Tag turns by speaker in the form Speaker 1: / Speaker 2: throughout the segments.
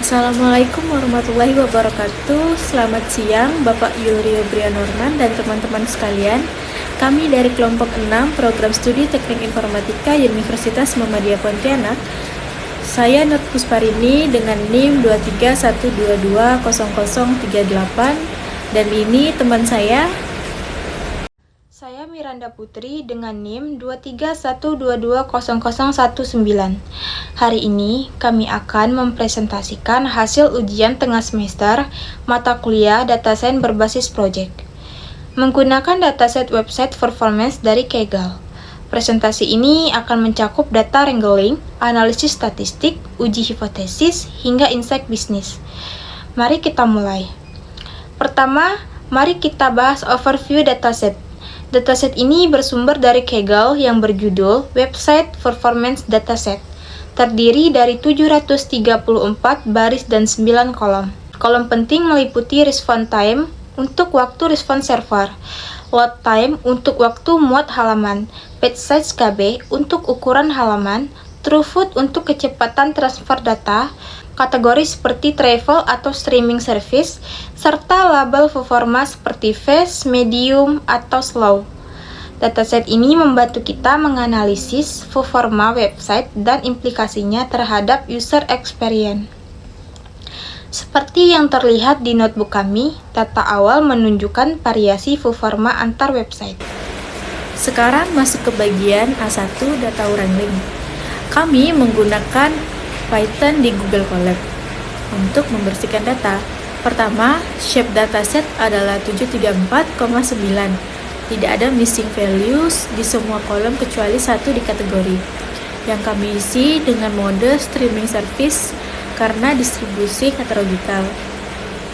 Speaker 1: Assalamualaikum warahmatullahi wabarakatuh. Selamat siang Bapak Yulrio Brianorman dan teman-teman sekalian. Kami dari kelompok 6 Program Studi Teknik Informatika Universitas Muhammadiyah Pontianak. Saya Nur Pusparini dengan NIM 2312200038 dan ini teman saya.
Speaker 2: Saya Miranda Putri dengan NIM 2312200019. Hari ini kami akan mempresentasikan hasil ujian tengah semester mata kuliah Data Science berbasis project menggunakan dataset website performance dari Kaggle. Presentasi ini akan mencakup data wrangling, analisis statistik, uji hipotesis, hingga insight bisnis. Mari kita mulai. Pertama, mari kita bahas overview dataset. Dataset ini bersumber dari Kaggle yang berjudul Website Performance Dataset, terdiri dari 734 baris dan 9 kolom. Kolom penting meliputi response time untuk waktu respons server, load time untuk waktu muat halaman, page size KB untuk ukuran halaman, throughput untuk kecepatan transfer data, kategori seperti travel atau streaming service, serta label performa seperti fast, medium, atau slow. Dataset ini membantu kita menganalisis performa website dan implikasinya terhadap user experience. Seperti yang terlihat di notebook kami, data awal menunjukkan variasi performa antar website.
Speaker 1: Sekarang masuk ke bagian A1 data wrangling. Kami menggunakan Python di Google Colab untuk membersihkan data. Pertama, shape dataset adalah 734,9. Tidak ada missing values di semua kolom kecuali satu di kategori, yang kami isi dengan mode streaming service karena distribusi katalogikal.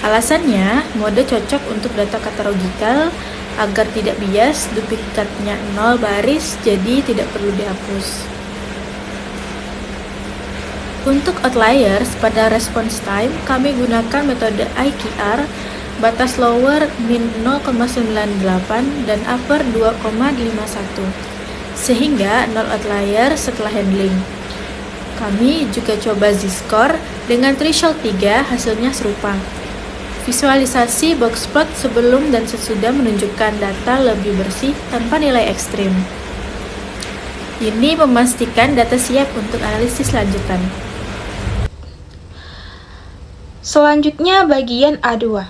Speaker 1: Alasannya, mode cocok untuk data katalogikal agar tidak bias, duplikatnya 0 baris, jadi tidak perlu dihapus. Untuk outliers pada response time, kami gunakan metode IKR, batas lower min 0,98 dan upper 2,51, sehingga 0 outlier setelah handling. Kami juga coba z-score dengan threshold 3, hasilnya serupa. Visualisasi boxplot sebelum dan sesudah menunjukkan data lebih bersih tanpa nilai ekstrim. Ini memastikan data siap untuk analisis lanjutan.
Speaker 2: Selanjutnya bagian A2,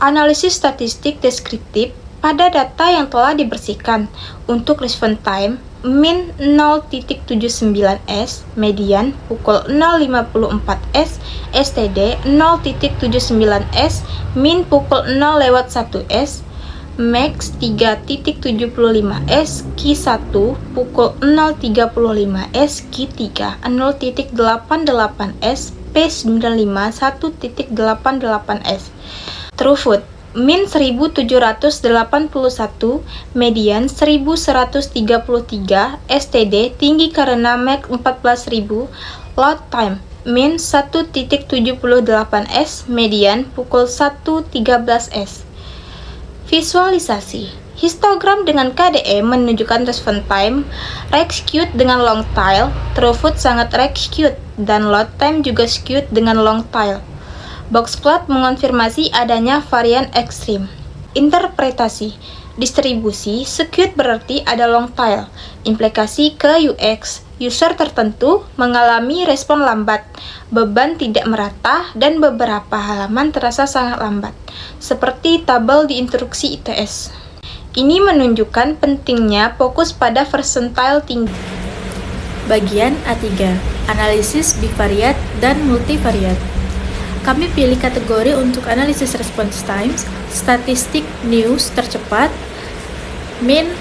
Speaker 2: analisis statistik deskriptif pada data yang telah dibersihkan. Untuk response time, min 0.79s, median pukul 0.54s, std 0.79s, min pukul 0/1s, max 3.75s, Q1 pukul 0.35s, Q3 0.88s, P95 1.88s. Throughput min 1781, median 1133, std tinggi karena max 14000, load time min 1.78s, median pukul 1.13s. Visualisasi histogram dengan KDE menunjukkan response time, skewed dengan long tail, throughput sangat skewed, dan load time juga skewed dengan long tail. Boxplot mengonfirmasi adanya varian ekstrim. Interpretasi distribusi skewed berarti ada long tail. Implikasi ke UX, user tertentu mengalami respon lambat, beban tidak merata, dan beberapa halaman terasa sangat lambat, seperti tabel di instruksi ITS. Ini menunjukkan pentingnya fokus pada percentile tinggi.
Speaker 1: Bagian A3, analisis bivariat dan multivariat. Kami pilih kategori untuk analisis response times, statistik news tercepat, min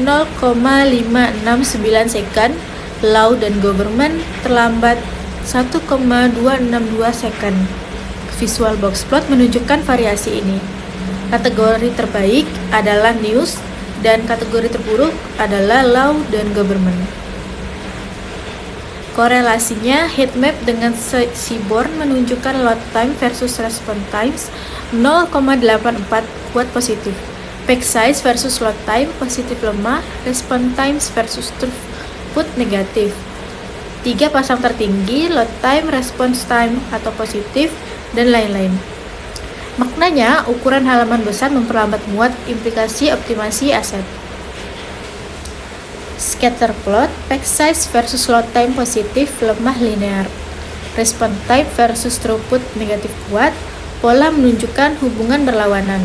Speaker 1: 0,569 second, law dan government terlambat 1,262 second. Visual boxplot menunjukkan variasi ini. Kategori terbaik adalah news dan kategori terburuk adalah law dan government. Korelasinya, heatmap dengan seaborn menunjukkan load time versus response times 0,84 kuat positif. Page size versus load time positif lemah, response times versus throughput negatif. 3 pasang tertinggi, load time, response time atau positif, dan lain-lain. Maknanya, ukuran halaman besar memperlambat muat, implikasi optimasi aset. Scatter plot, page size versus load time positif, lemah linear. Response time versus throughput negatif kuat, pola menunjukkan hubungan berlawanan.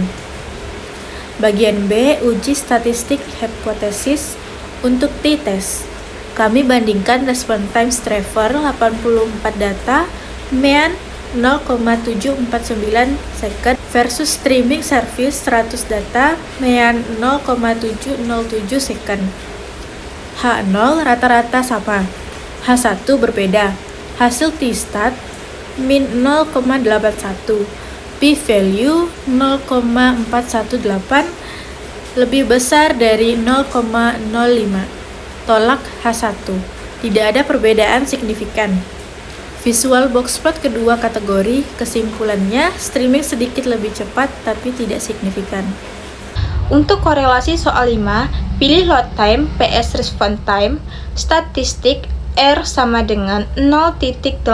Speaker 1: Bagian B, uji statistik hipotesis untuk t-test. Kami bandingkan response time Straver 84 data, mean 0,749 second versus streaming service 100 data, mean 0,707 second. H0 rata-rata sama, H1 berbeda. Hasil t-stat min 0,81, p-value 0,418 lebih besar dari 0,05. Tolak H1. Tidak ada perbedaan signifikan. Visual box plot kedua kategori, kesimpulannya streaming sedikit lebih cepat tapi tidak signifikan.
Speaker 2: Untuk korelasi soal 5, pilih load time, PS response time, statistik R sama dengan 0.8437,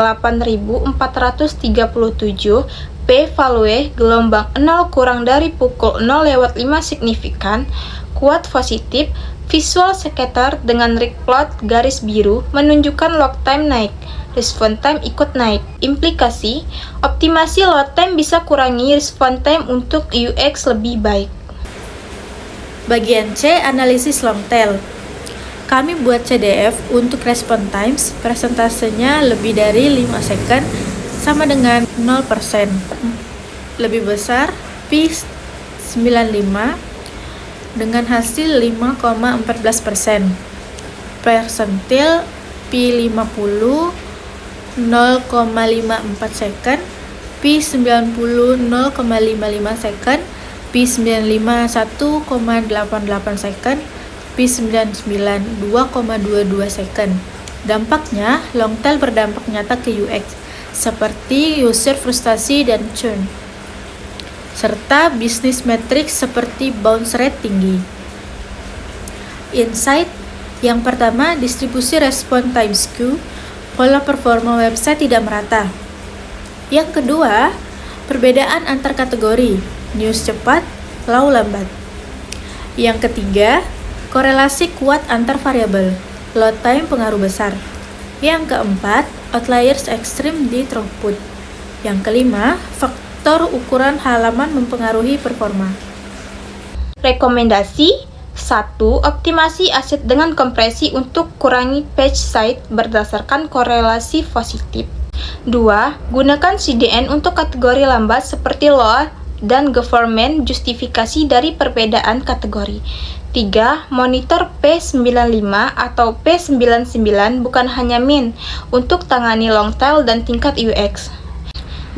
Speaker 2: p-value gelombang 0 kurang dari pukul 0/5 signifikan, kuat positif, visual scatter dengan rig plot garis biru menunjukkan log time naik, response time ikut naik. Implikasi, optimasi load time bisa kurangi response time untuk UX lebih baik.
Speaker 1: Bagian C, analisis long tail. Kami buat CDF untuk response times, presentasenya lebih dari 5 second sama dengan 0%. Lebih besar P95 dengan hasil 5,14%. Persentil P50 0,54 second, P90 0,55 second, P95 1,88 second, P99 2,22 second. Dampaknya, long tail berdampak nyata ke UX, seperti user frustasi dan churn, serta bisnis metrics seperti bounce rate tinggi. Insight yang pertama, distribusi response time skew, pola performa website tidak merata. Yang kedua, perbedaan antar kategori, news cepat, low lambat. Yang ketiga, korelasi kuat antar variabel, load time pengaruh besar. Yang keempat, outliers ekstrim di throughput. Yang kelima, faktor ukuran halaman mempengaruhi performa.
Speaker 2: Rekomendasi 1. Optimasi aset dengan kompresi untuk kurangi page size berdasarkan korelasi positif. 2. Gunakan CDN untuk kategori lambat seperti load dan government, justifikasi dari perbedaan kategori. 3. Monitor P95 atau P99 bukan hanya min untuk tangani long tail dan tingkat UX.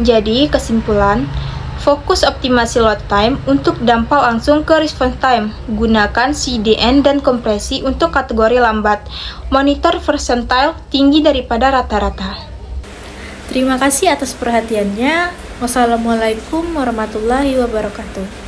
Speaker 2: Jadi, kesimpulan, fokus optimasi load time untuk dampak langsung ke response time. Gunakan CDN dan kompresi untuk kategori lambat. Monitor percentile tinggi daripada rata-rata.
Speaker 1: Terima kasih atas perhatiannya. Wassalamualaikum warahmatullahi wabarakatuh.